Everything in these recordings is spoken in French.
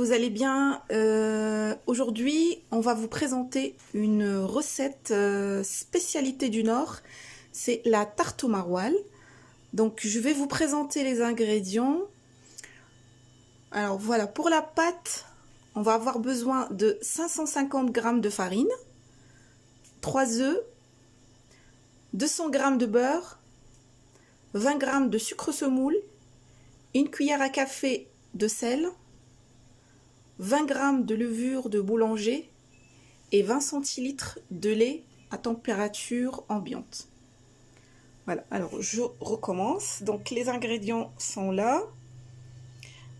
vous allez bien. Aujourd'hui, on va vous présenter une recette spécialité du Nord. C'est la tarte au maroilles. Donc, je vais vous présenter les ingrédients. Alors voilà, pour la pâte, on va avoir besoin de 550 g de farine, 3 œufs, 200 g de beurre, 20 g de sucre semoule, une cuillère à café de sel, 20 g de levure de boulanger et 20 centilitres de lait à température ambiante. Voilà, alors je recommence. Donc les ingrédients sont là.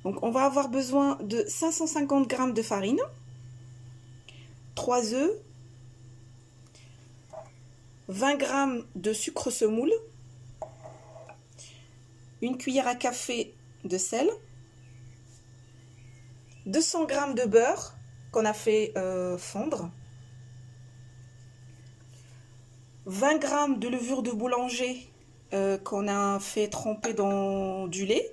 Donc on va avoir besoin de 550 g de farine, 3 œufs, 20 g de sucre semoule, une cuillère à café de sel, 200 g de beurre qu'on a fait fondre, 20 g de levure de boulanger qu'on a fait tremper dans du lait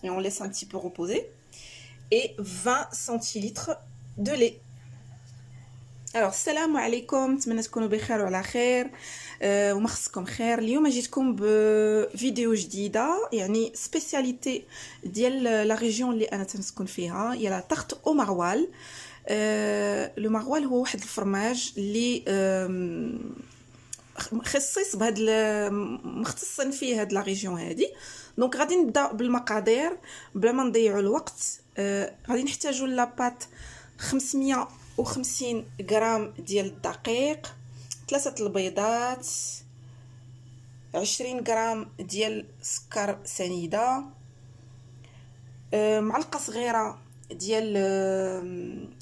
et on laisse un petit peu reposer, et 20 centilitres de lait. Alors السلام عليكم، نتمنى تكونوا بخير وعلى خير وما خصكم خير. اليوم جيتكم بفيديو جديده، يعني سبيسياليتي ديال لا ريجيون اللي انا تنسكن فيها، هي لا تارت او مروال. لو مروال هو واحد الفرماج اللي خصيص بهاد مختصين فيه هاد لا ريجيون هادي. دونك غادي نبدا بالمقادير بلا ما نضيعوا الوقت. غادي نحتاجوا لاباط 550 غرام ديال الدقيق، 3 البيضات، 20 غرام ديال سكر سنيده، معلقه صغيره ديال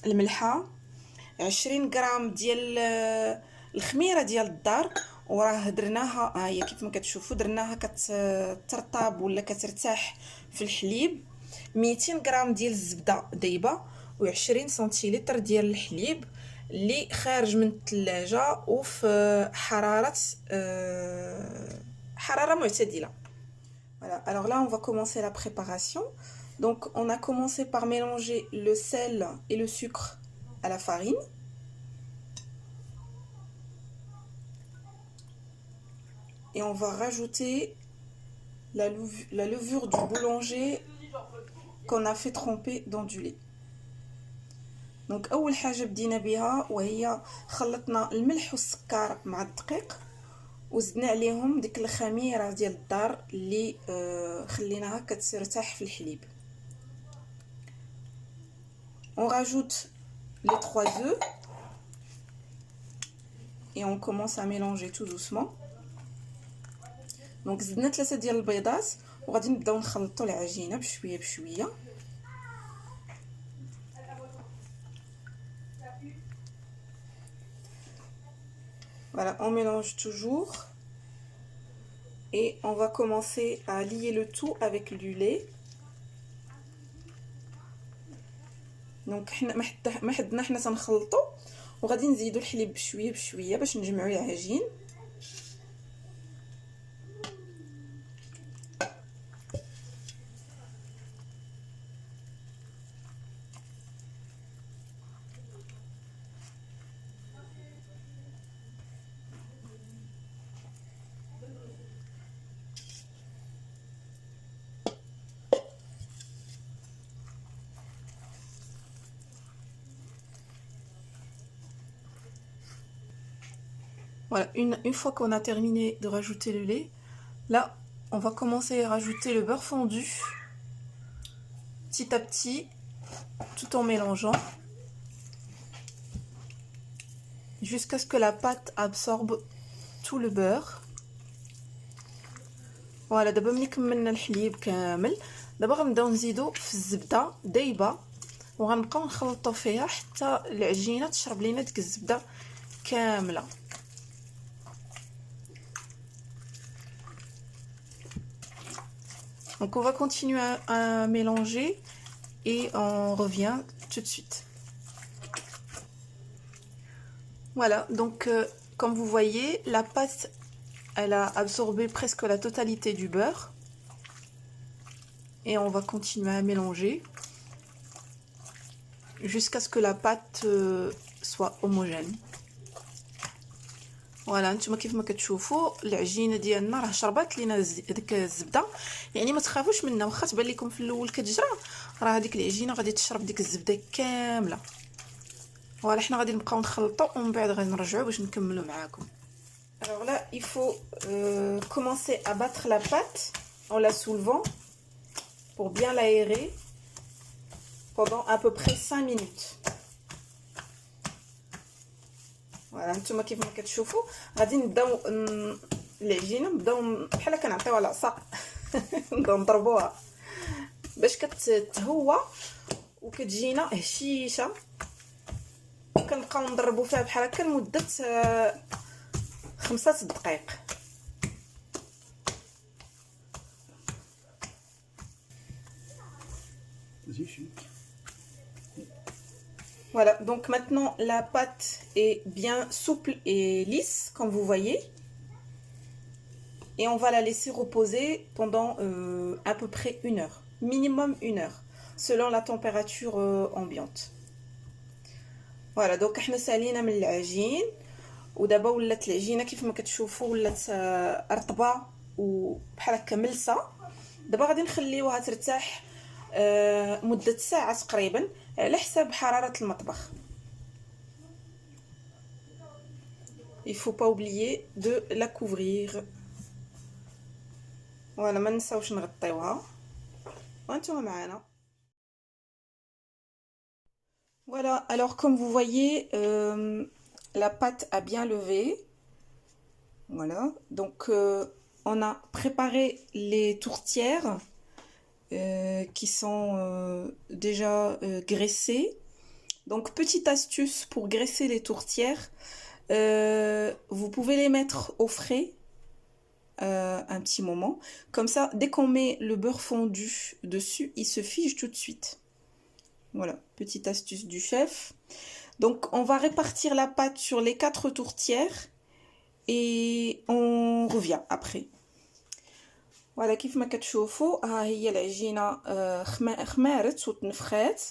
الملحه، 20 غرام ديال الخميره ديال الدار، وراه درناها ها هي كيف ما كتشوفوا درناها كترطب ولا كترتاح في الحليب، 200 غرام ديال الزبده دايبه، و20 سنتيلتر ديال الحليب اللي خارج من الثلاجه وفي حراره معتدله. Voilà, alors là on va commencer la préparation. Donc on a commencé par mélanger le sel et le sucre à la farine. Et on va rajouter la levure du boulanger qu'on a fait tremper dans du lait. دونك اول حاجه بدينا بها وهي خلطنا الملح والسكر مع الدقيق وزدنا عليهم ديك الخميره ديال الدار اللي خليناها كترتاح في الحليب. On rajoute les 3 œufs et on commence à mélanger tout doucement. دونك زدنا 3 ديال البيضات وغادي نبداو نخلطوا العجينه بشويه بشويه. Voilà, on mélange toujours et on va commencer à lier le tout avec du lait. Donc ما حدنا حنا تنخلطوا وغادي نزيدوا الحليب بشويه بشويه باش نجمعوا العجين. Voilà, une fois qu'on a terminé de rajouter le lait, là, on va commencer à rajouter le beurre fondu petit à petit, tout en mélangeant, jusqu'à ce que la pâte absorbe tout le beurre. Voilà, دابا ملي كملنا الحليب كامل، دابا غنبداو نزيدو في الزبده دايبه وغنبقاو نخلطوا فيها حتى العجينه تشرب لينا ديك الزبده كامله. Donc on va continuer à mélanger et on revient tout de suite. Voilà, donc comme vous voyez, la pâte elle a absorbé presque la totalité du beurre et on va continuer à mélanger. jusqu'à ce que la pâte soit homogène. فوالا نتوما كيف ما كتشوفوا العجينه ديالنا راه شربات لينا ديك الزبده، يعني ما تخافوش منها، واخا تبان لكم في الاول كتجرى، راه هذيك العجينه غادي تشرب ديك الزبده كامله. فوالا حنا غادي نبقاو نخلطوا ومن بعد غادي نرجعوا باش نكملوا معاكم. Alors là, il faut commencer à battre la pâte en la soulevant pour bien l'aérer pendant à peu près 5 minutes. فوالا نتوما كيف ما كتشوفوا غادي نبداو العجينه نبداو بحال كنعطيوها العصا نبداو نضربوها باش كتهوى وكتجينا هشيشه، كنبقاو نضربوا فيها بحال هكا لمده 5 دقائق. Voilà, donc maintenant la pâte est bien souple et lisse, comme vous voyez. Et on va la laisser reposer pendant à peu près 1 heure, minimum 1 heure, selon la température ambiante. Voilà, donc احنا سالينا من العجين ودابا ولات العجينه كيف ما كتشوفوا ولات رطبه وبحال هكا ملسه. دابا غادي نخليوها ترتاح مده ساعه تقريبا على حساب حراره المطبخ. Il faut pas oublier de la couvrir. Voilà, ما نساوش نغطيوها وانتم معنا. Voilà, alors comme vous voyez, la pâte a bien levé. Voilà, donc on a préparé les tourtières qui sont déjà graissées. Donc petite astuce pour graisser les tourtières, vous pouvez les mettre au frais un petit moment. Comme ça, dès qu'on met le beurre fondu dessus, il se fige tout de suite. Voilà, petite astuce du chef. Donc on va répartir la pâte sur les 4 tourtières et on revient après. Voilà, كيف ما كتشوفوا ها هي العجينه خمارت وتنفخات،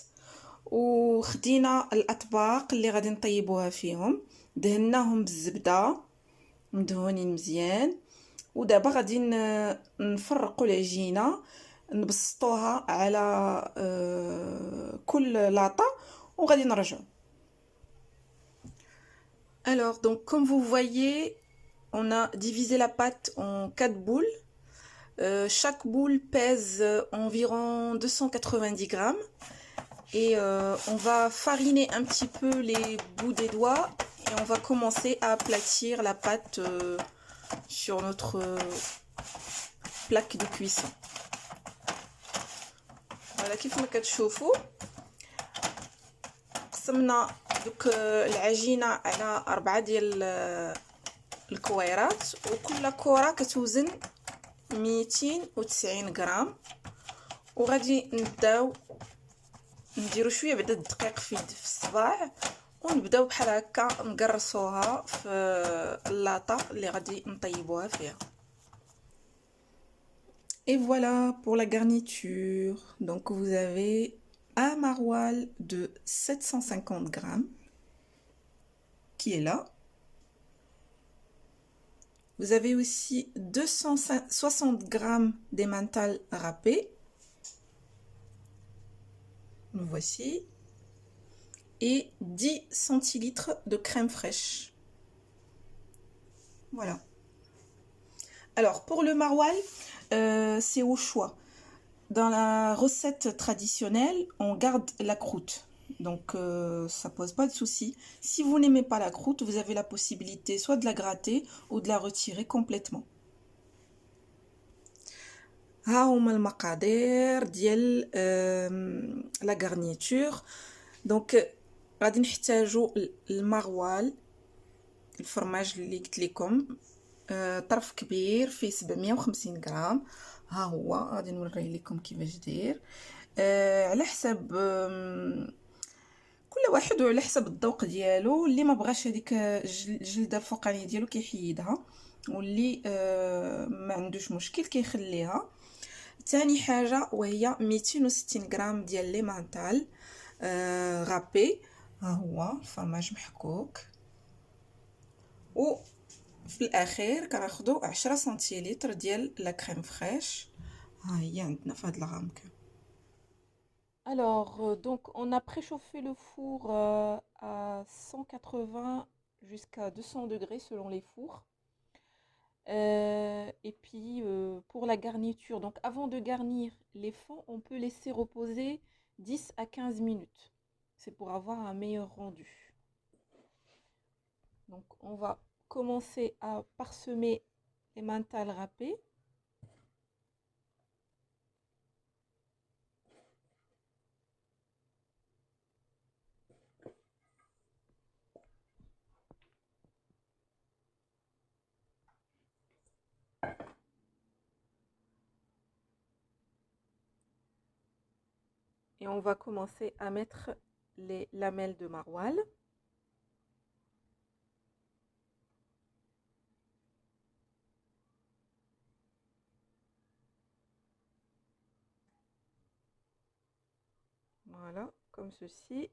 وخدينا الاطباق اللي غادي نطيبوها فيهم، دهناهم بالزبده مدهونين مزيان، ودابا غادي نفرقوا العجينه نبسطوها على كل لاطه وغادي نرجعوا. Alors donc comme vous voyez, on a divisé la pâte en 4 boules. Chaque boule pèse environ 290 grammes et on va fariner un petit peu les bouts des doigts et on va commencer à aplatir la pâte sur notre plaque de cuisson. Voilà, كيف ما كتشوفوا قسمنا دوك العجينه على 4 ديال الكويرات، وكل كره كتوزن 290 غرام، وغادي نبداو نديرو شويه بعد الدقيق في الصباع ونبداو بحال هكا نقرصوها في اللاطه اللي غادي نطيبوها فيها. Et voilà pour la garniture. Donc vous avez un maroilles de 750 grammes qui est là. Vous avez aussi 260 grammes d'emmental râpé. Le voici. Et 10 centilitres de crème fraîche. Voilà. Alors pour le maroilles, c'est au choix. Dans la recette traditionnelle, on garde la croûte. Donc ça pose pas de souci. Si vous n'aimez pas la croûte, vous avez la possibilité soit de la gratter ou de la retirer complètement. ها هما المقادير ديال la garniture. Donc غادي نحتاجوا المروال، الفرماج اللي قلت لكم، طرف كبير فيه 750 غرام. ها هو غادي نوريه لكم كيفاش داير، على حساب كل واحد وعلى حسب الذوق ديالو. اللي ما بغاش هذيك الجلده الفوقانيه ديالو كيحيدها، واللي ما عندوش مشكل كيخليها. ثاني حاجه وهي 260 غرام ديال لي مانتال، رابي. ها هو الفرماج محكوك، وفي الاخير كناخدو 10 سنتيلتر ديال لا كريم فريش. ها هي عندنا في هاد الغامكه. Alors, donc on a préchauffé le four à 180 jusqu'à 200 degrés selon les fours. Et puis pour la garniture, donc avant de garnir les fonds, on peut laisser reposer 10 à 15 minutes. C'est pour avoir un meilleur rendu. Donc on va commencer à parsemer les mentales râpées. Et on va commencer à mettre les lamelles de maroilles. Voilà, comme ceci.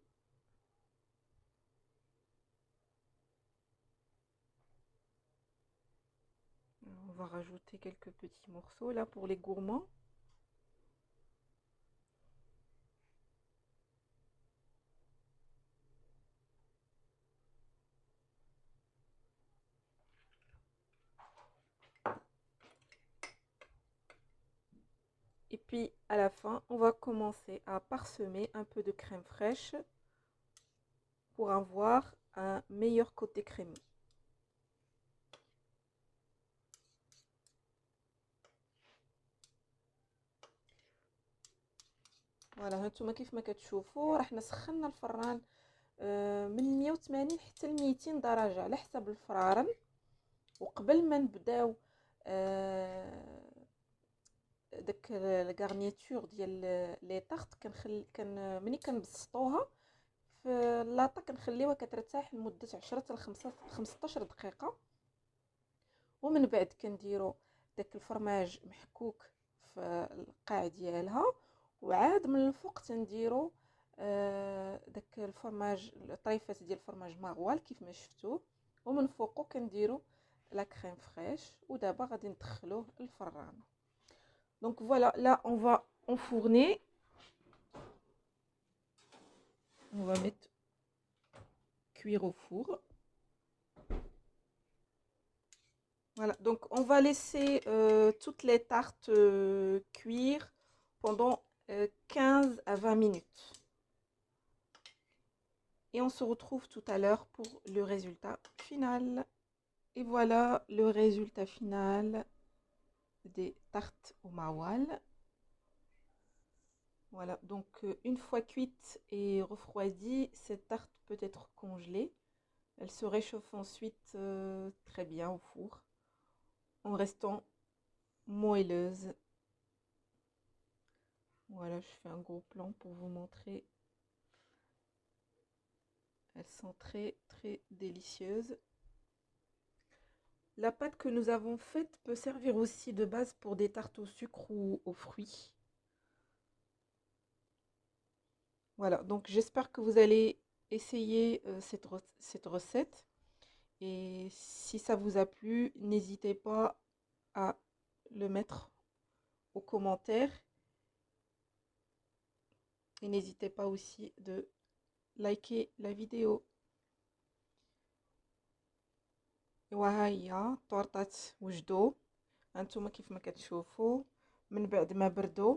On va rajouter quelques petits morceaux là pour les gourmands. Et puis à la fin, on va commencer à parsemer un peu de crème fraîche pour avoir un meilleur côté crémeux. فوالا هانتوما كيف ما كتشوفوا راه حنا سخنا الفران من 180 حتى ل 200 درجه على حسب الفرارن. وقبل ما نبداو داك الغارنيتور ديال لي طارت كان ملي كنبسطوها في اللاطه كنخليوها كترتاح لمده 10 حتى ل 15 دقيقه. ومن بعد كنديروا داك الفرماج محكوك في القاع ديالها، وعاد من الفوق تنديروا داك الفرماج طريفات ديال الفرماج ماغوال كيف ما شفتوه، ومن فوقو كنديروا لا كريم فريش. ودابا غادي ندخلوه الفران. دونك فوالا لا اون فا enfourner. On va mettre cuire au four. Voilà, donc on va laisser toutes les tartes cuire pendant 15 à 20 minutes. Et on se retrouve tout à l'heure pour le résultat final. Et voilà le résultat final des tartes au maroilles. Voilà, donc une fois cuite et refroidie, cette tarte peut être congelée. Elle se réchauffe ensuite très bien au four, en restant moelleuse. Voilà, je fais un gros plan pour vous montrer. Elles sont très très délicieuses. La pâte que nous avons faite peut servir aussi de base pour des tartes au sucre ou aux fruits. Voilà, donc j'espère que vous allez essayer cette recette. Et si ça vous a plu, n'hésitez pas à le mettre aux commentaires. Et n'hésitez pas aussi de liker la vidéo. وها هي طورطات وجدو. هانتوما كيف ما كتشوفوا من بعد ما بردوا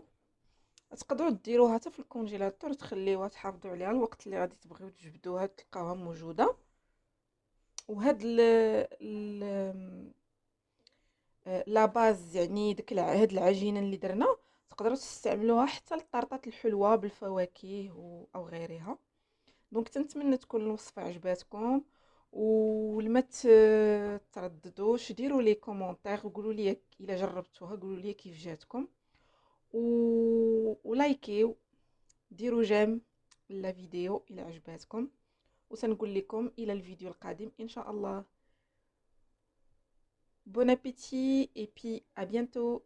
تقدروا ديروها حتى في الكونجيلاتور تخليوها تحافظوا عليها الوقت اللي غادي تبغيو تجبدوها تلقاوها موجوده. وهاد لا باز يعني هاد العجينه اللي درنا تقدروا تستعملوها حتى للطارطات الحلوه بالفواكه او غيرها. دونك تنتمنى تكون الوصفه عجباتكم، ولما ترددوش ديروا لي كومونتير وقولوا لي الا جربتوها، قولوا لي كيف جاتكم، ولايكيو، ديروا جيم لا فيديو الى عجباتكم، وسنقول لكم الى الفيديو القادم ان شاء الله. Bon appétit et puis à bientôt.